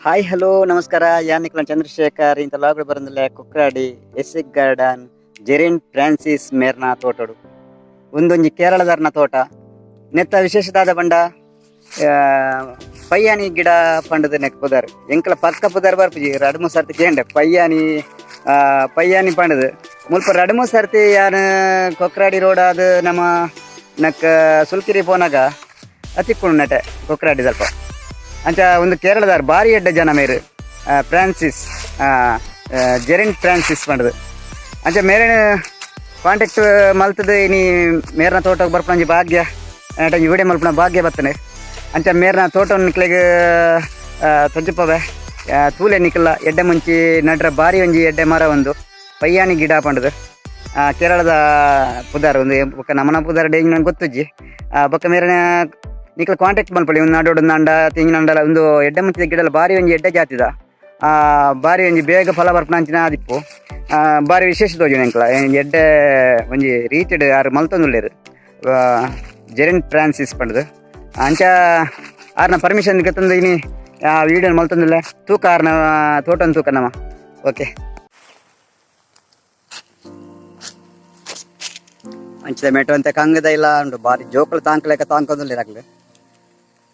Hi hello ನಮಸ್ಕಾರ ಯಾನಿಕ್ಲ ಚಂದ್ರಶೇಖರ್ ಇಂತ ಲಾಗಡ್ ಬರಂದಿಲ್ಲ ಕುಕ್ರಾಡಿ ಎಸ್ಸಿಕ್ garden Jerin Francis ಮೇರ್ನ ತೋಟಡು ಒಂದೊಂಜಿ ಕೇರಳದರ್ನ ತೋಟ ನೆತ್ತ ವಿಶೇಷದಾದ ಬಂಡ ಪಯ್ಯಾನಿ ಗಿಡ ಪಂಡದ ನೆಕ್ ಪುದರ್ ಎಂಕಲ ಪಕ್ಕ ಪುದರ್ ಬರ್ಪುಜಿ ರಡ್ಮು ಸರ್ತಿ ಕೇಂಡೆ ಪಯ್ಯಾನಿ ಪಂಡದು ಮುಲ್ಪ ರಡ್ಮು ಸರ್ತಿ ಯಾನ್ ಕೊಕ್ರಾಡಿ ರೋಡ್ ಅದು ನಮ್ಮ ನಕ್ ಸುಲ್ಕಿರಿ ಪೋನಾಗ ಅತಿಕ್ಕುಣ್ ನಟೆ ಕೊಕ್ರಾಡಿ ಸ್ವಲ್ಪ ಅಂಚ ಒಂದು ಕೇರಳದಾರ್ ಬಾರಿ ಎಡ್ಡ ಜನ ಮೇರು ಫ್ರಾನ್ಸಿಸ್ ಜೆರಿನ್ ಫ್ರಾನ್ಸಿಸ್ ಪಂಡದು ಅಂಚ ಮೇರೆ ಕಾಂಟ್ಯಾಕ್ಟ್ ಮಲ್ತದು ಇನಿ ಮೇರ್ನ ತೋಟಕ್ಕೆ ಬರ್ಪಂಜಿ ಭಾಗ್ಯ ಈ ವಿಡಿಯೋ ಮಲ್ಪನ ಭಾಗ್ಯ ಬರ್ತನೆ ಅಂಚ ಮೇರ್ನ ತೋಟವನ್ನು ನಿಕ್ಲೆಗ್ ತೊಜ್ಜಪ್ಪವೆ ತೂಲೆ ನಿಕ್ಕಲ್ಲ ಎಡ್ಡೆ ಮುಂಚಿ ನಡ್ರ ಬಾರಿ ಒಂಜಿ ಎಡ್ಡೆ ಮರ ಒಂದು ಪಯ್ಯಾನಿ ಗಿಡ ಪಂಡದು ಕೇರಳದ ಪುದಾರ್ ಒಂದು ಬೊಕ್ಕ ನಮನ ಪುದಾರ್ ಡೇಂಜ್ ನಂಗೆ ಗೊತ್ತುಜ್ಜಿ ಬೊಕ್ಕ ಮೇರೆ ನಿಕ್ಲ ಕಾಂಟ್ಯಾಕ್ಟ್ ಮಲ್ಪಳಿ ಒಂದು ನಾಡೋಡು ನಂಡ ತೆಂಗಿನಂಡಲ ಒಂದು ಎಡ್ಡೆ ಮುಂಚಿದ ಗಿಡ ಬಾರಿ ಒಂಜಿ ಎಡ್ಡೆ ಜಾತಿದ ಬಾರಿ ಒಂಜಿ ಬೇಗ ಫಲ ಬರ್ಪನಂಚಿನ ಆದಿಪ್ಪು ಬಾರಿ ವಿಶೇಷ ತೋಜು ಎಂಕ್ಲ ಎಡ್ಡೆ ಒಂಜಿ ರೀತಿಡ್ ಆರು ಮಲ್ತೊಂದುಲ್ಲೇರು ಜೆರಿನ್ ಫ್ರಾನ್ಸಿಸ್ ಪಂಡದು ಅಂಚ ಆರ್ನ ಪರ್ಮಿಷನ್ ಗತ್ತಂದು ಇನಿ ವೀಡಿಯೋ ಮಲ್ತೊಂದುಲ್ಲೆ ತೂಕ ಆರ್ನ ತೋಟನ್ ತೂಕ ನಮ್ಮ ಓಕೆ ಅಂಚಿದ ಮೆಟು ಅಂತ ಕಂಗದ ಇಲ್ಲ ಉಂಟು ಬಾರಿ ಜೋಕುಲು ತಾಂಕ್ಲೆಕ್ಕ ತಾಂಕೊಂದುಲ್ಲೇರಾಗ್ಲಿ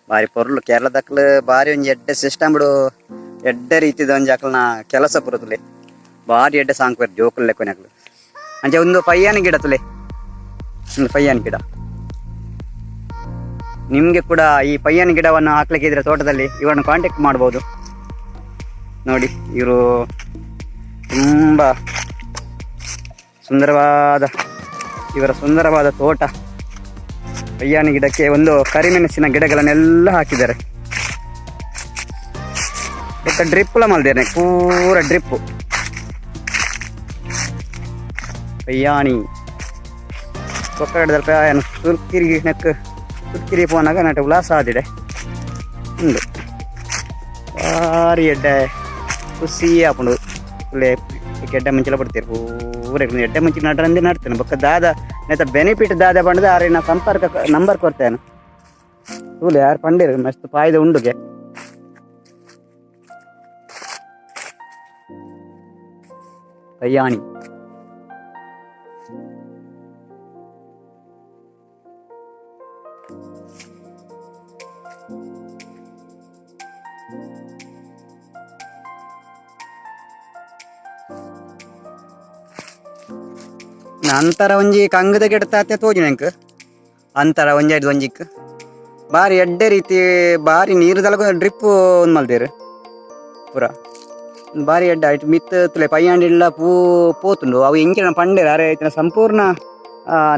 ಬಾರಿ ಪೊರ್ಲು ಕೇರಳದಕ್ಲು ಬಾರಿ ಒಂಜಿ ಎಡ್ಡೆ ಸಿಸ್ಟಮ್ ಬಿಡು ಎಡ್ಡೆ ರೀತಿದ ಒಂಜಿ ಅಕ್ಲನ ಕೆಲಸ ಪುರತುಲೆ ಬಾರಿ ಎಡ್ಡೆ ಸಾಂಕ್ವೇರ್ ಜೋಕುಲು ಲೆಕ್ಕನಕ್ಲು ಅಂಚೆ ಒಂದು ಪಯ್ಯಾನಿ ಗಿಡ ತುಲೆ ಒಂದು ಪಯ್ಯಾನಿ ಗಿಡ ನಿಮ್ಗೆ ಕೂಡ ಈ ಪಯ್ಯಾನಿ ಗಿಡವನ್ನು ಹಾಕ್ಲಿಕ್ಕೆ ಇದ್ರೆ ತೋಟದಲ್ಲಿ ಇವರನ್ನು ಕಾಂಟ್ಯಾಕ್ಟ್ ಮಾಡ್ಬೋದು ನೋಡಿ ಇವರು ತುಂಬಾ ಇವರ ಸುಂದರವಾದ ತೋಟ ಪಯ್ಯಾನಿ ಗಿಡಕ್ಕೆ ಒಂದು ಕರಿಮೆಣಸಿನ ಗಿಡಗಳನ್ನೆಲ್ಲ ಹಾಕಿದ್ದಾರೆ ಡ್ರಿಪ್ಪುಲ ಮಲ್ದೇನೆ ಪೂರ ಡ್ರಿಪ್ಪು ಪಯ್ಯಾನಿ ಕೊಕ್ಕಡದ ಸುರ್ಕಿರಿ ಪೋನಾಗ ನಟ ಉಲ್ಲಾಸ ಆದಿಡೆ ಉಂಡು ಬಾರಿ ಎಡ್ಡೆ ಖುಷಿ ಆಪುಂಡು ಫುಲ್ಲೆ ಎಡ್ಡೆ ಮುಂಚೆಲ್ಲ ಬಿಡ್ತೀರಿ ಪೂರ ಎಡ್ಡೆ ಮುಂಚೆ ನಡ್ರಂದೇ ನಡ್ತೇನೆ ಬೊಕ್ಕ ದಾದ ನೆತ್ತ ಬೆನಿಫಿಟ್ ದಾದ ಬಂಡದ ಆರಿನ ಸಂಪರ್ಕ ನಂಬರ್ ಕೊಡ್ತೇನೆ ತೂಲೆ ಯಾರು ಪಂಡಿರು ಮಸ್ತ್ ಫಾಯ್ದೆ ಉಂಡುಗೆ ಪಯ್ಯಾನಿ ಅಂತರ ಒಂಜಿ ಕಂಗದ ಗಿಡ ತಾತೆ ತೋಜು ನಂಗೆ ಅಂತರ ಒಂಜಾಯ್ದು ಒಂಜಿಕ್ ಬಾರಿ ಎಡ್ಡೆ ರೀತಿ ಬಾರಿ ನೀರು ತಲಗ ಡ್ರಿಪ್ ಒಂದು ಮಲ್ದೇರು ಪೂರ ಬಾರಿ ಎಡ್ಡೆ ಆಯ್ತು ಮಿತ್ ತುಲೆ ಪಯ್ಯಾಂಡಿಲ್ಲ ಪೋತುಂಡು ಅವು ಎಂಕಿನ ಪಂಡೇರು ಅರೆ ಆಯ್ತಿನ ಸಂಪೂರ್ಣ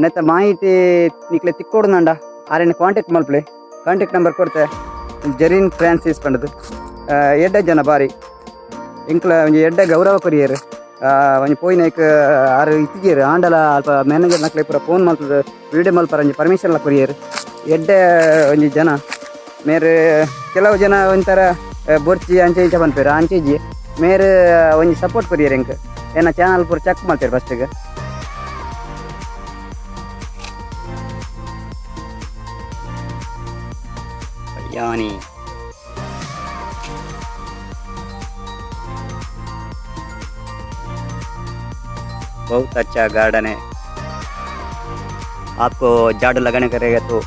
ನೆತ್ತ ಮಾಹಿತಿ ನಿಕ್ಲೆ ತಿಕ್ಕೋಡು ನಂಡ ಆರೇನ ಕಾಂಟ್ಯಾಕ್ಟ್ ಮಲ್ಪಲೆ ಕಾಂಟ್ಯಾಕ್ಟ್ ನಂಬರ್ ಕೊಡ್ತೆ ಜೆರಿನ್ ಫ್ರಾನ್ಸಿಸ್ ಪಂಡದು ಎಡ್ಡೆ ಜನ ಬಾರಿ ಎಂಕ್ಲ ಒಂಜಿ ಎಡ್ಡೆ ಗೌರವ ಕೊರಿಯರು ಒಂಜಿ ಪೋಯಿನೈಕ್ ಆರು ಇತ್ತಿಗೇರು ಆಂಡಲ ಅಲ್ಪ ಮ್ಯಾನೇಜರ್ ನಕ್ಲೆ ಪೂರ ಫೋನ್ ಮಲ್ತದ ವಿಡಿಯೋ ಮಲ್ಪರ ಒಂಜಿ ಪರ್ಮಿಷನ್ ಎಲ್ಲ ಕೊರಿಯರು ಎಡ್ಡೆ ಒಂಜಿ ಜನ ಮೇರೆ ಕೆಲವು ಜನ ಒಂಥರ ಬೊರ್ಚಿ ಅಂಚೆ ಇಂಚೆ ಬಂದ್ಪೇರು ಅಂಚೆಜಿ ಮೇರೆ ಒಂಜಿ ಸಪೋರ್ಟ್ ಕೊರಿಯರು ಎಂಕ್ ಏನ ಚಾನಲ್ ಪೂರ ಚೆಕ್ ಮಾಡ್ತೇವೆ ಫಸ್ಟಿಗೆ ಪಯ್ಯಾನಿ बहुत अच्छा गार्डन है। आपको झाड़ू लगाने करेगा तो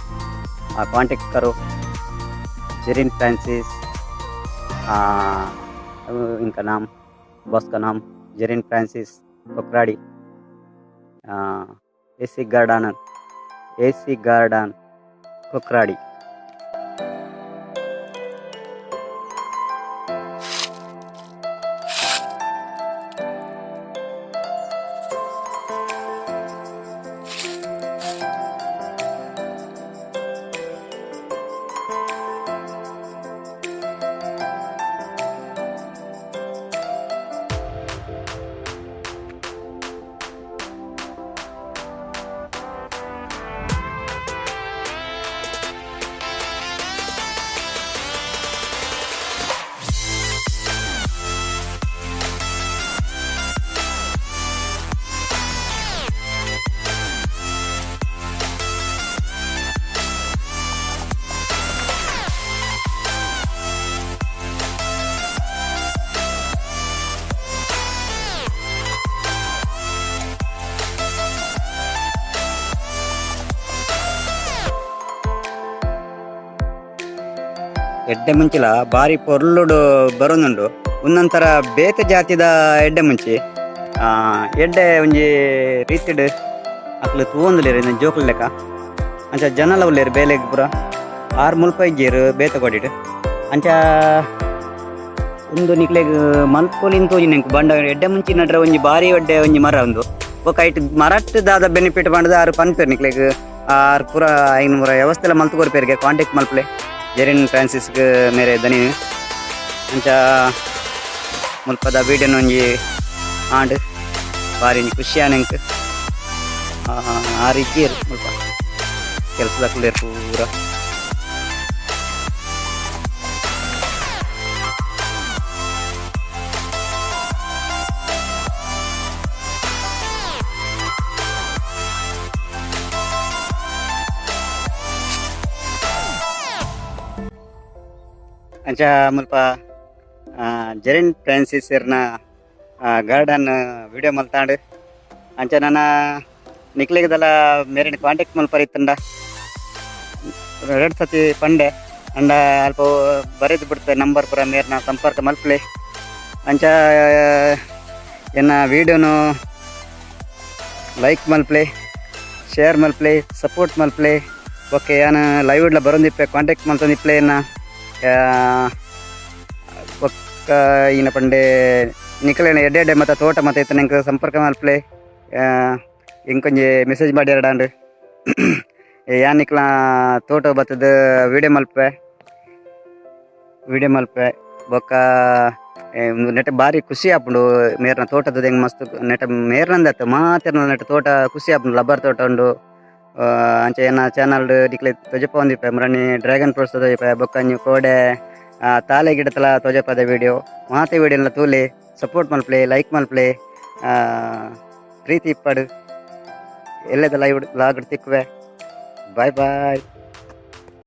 आप कांटेक्ट करो जेरिन फ्रांसिस, इनका नाम बॉस का नाम जेरिन फ्रांसिस कोकराड़ी, एसी गार्डन कोकराड़ी। ಎಡ್ಡೆ ಮುಂಚಿಲ ಬಾರಿ ಪೊರ್ಲುಡು ಬರೋನುಂಡು ಒಂದೊಂಥರ ಬೇತೆ ಜಾತಿದ ಎಡ್ಡೆ ಮುಂಚಿ ಎಡ್ಡೆ ಒಂಜಿ ರೀತಿಡ್ ಅಕ್ಲು ತೂವೊಂದುಲೇರು ಇನ್ನು ಜೋಕ್ಲು ಲೆಕ್ಕ ಅಂಚ ಜನಲ ಉಲ್ಲೇರು ಬೇಲೆಗ್ ಪೂರ 6 ಮುಲ್ಪ ಇಜ್ಜೇರು ಬೇತೆ ಕೊಡಿಡ್ ಅಂಚ ಒಂದು ನಿಕ್ಲೆಗ್ ಮಲ್ಪೊಲಿನ್ ತೋಜಿ ನೆಂಕು ಬಂಡ ಎಡ್ಡೆ ಮುಂಚಿ ನಡ್ರೆ ಒಂಜಿ ಬಾರಿ ಒಡ್ಡೆ ಒಂಜಿ ಮರ ಉಂದು ಬೊಕ ಐಟ್ ಮರಟ್ ದಾದ ಬೆನಿಫಿಟ್ ಪಂಡದ ಆರು ಪನ್ಪೇರು ನಿಕ್ಲೆಗ್ ಆರು ಪೂರ ಐನು ಮುರ ವ್ಯವಸ್ಥೆ ಎಲ್ಲ ಮಲ್ತು ಕೊರ್ಪೇರಿಗೆ ಕಾಂಟ್ಯಾಕ್ಟ್ ಮಲ್ಪಲೆ ಜೆರಿನ್ ಫ್ರಾನ್ಸಿಸ್ಗೆ ಮೇರೆ ದನಿ ಅಂಚ ಮುಲ್ಪದ ವೀಡಿಯೋನ ಒಂಜಿ ಆಂಡ್ ಬಾರಿ ಖುಷಿ ಆನೆಂಕ್ ಆ ರೀತಿ ಮುಲ್ಪ ಕೆಲಸದ ಕುಲೇರು ಪೂರ ಅಂಚ ಮುಲ್ಪ ಜೆರಿನ್ ಫ್ರಾನ್ಸಿಸ್ ಇರ್ನ ಗಾರ್ಡನ್ ವಿಡಿಯೋ ಮಲ್ತಾಂಡು ಅಂಚ ನನ್ನ ನಿಕ್ಲಿಗದಲ್ಲ ಮೇರಿನ ಕಾಂಟ್ಯಾಕ್ಟ್ ಮಲ್ಪರಿತ್ತಂಡ 2 ಸತಿ ಪಂಡೆ ಅಂಡ ಅಲ್ಪ ಬರೆದು ಬಿಡ್ತೆ ನಂಬರ್ ಪೂರ ಮೇರ್ನ ಸಂಪರ್ಕ ಮಲ್ಪಲೆ ಅಂಚ ಎನ್ನ ವಿಡಿಯೋನು ಲೈಕ್ ಮಲ್ಪಲೆ ಶೇರ್ ಮಲ್ಪಲೆ ಸಪೋರ್ಟ್ ಮಲ್ಪಲೆ ಓಕೆ ನಾನು ಲೈವ್ ಇಡ್ಲ ಬರೋದಿಪ್ಪೆ ಕಾಂಟ್ಯಾಕ್ಟ್ ಮಲ್ತಂದಿಪ್ಲೆ ಎನ್ನ ಒಕ್ಕ ಇನ್ನ ಪಂಡೆ ನಿಕಲೇನ ಎಡ್ಡೆ ಮತ್ತು ತೋಟ ಮತ್ತು ಇತ್ತ ನಂಗೆ ಸಂಪರ್ಕ ಮಲ್ಪಲೆ ಇಂಕೊಂಜಿ ಮೆಸೇಜ್ ಮಾಡಿ ಎರಡಾಂಡು ಯಾನ್ ನಿಕ್ಲ ತೋಟ ಬತ್ತದ ವಿಡಿಯೋ ಮಲ್ಪೆ ಬೊಕ್ಕ ನೆಟ್ಟ ಬಾರಿ ಖುಷಿ ಆಪುಂಡು ಮೇರ್ನ ತೋಟದ ಹೆಂಗೆ ಮಸ್ತ್ ನೆಟ್ಟ ಮೇರ್ನಂದತ್ತ ಮಾತೆರ್ನ ನೆಟ್ಟ ತೋಟ ಖುಷಿ ಆಪುಂಡು ಲಬ್ಬರ್ ತೋಟ ಉಂಡು ಅಂಚ ಏನ ಚಾನಲ್ ದಿಕ್ಲೆ ತೊಜಪ ಒಂದಿಪ್ಪೆ ಮರಣಿ ಡ್ರ್ಯಾಗನ್ ಫ್ರೂಟ್ಸ್ ತೊಜಪ ಬೊಕ್ಕಂಜಿ ಕೋಡೆ ತಾಲೆ ಗಿಡತಲ ತೊಜಪದ ವಿಡಿಯೋ ಮಾತೆ ವಿಡಿಯೋನ ತೂಲೆ ಸಪೋರ್ಟ್ ಮಲ್ಪಲೆ ಲೈಕ್ ಮಲ್ಪಲೆ ಪ್ರೀತಿ ಇಪ್ಪಡು ಎಲ್ಲದ ಲೈವ್ ಲಾಗ್ ತಿಕ್ಕುವೆ ಬಾಯ್ ಬಾಯ್.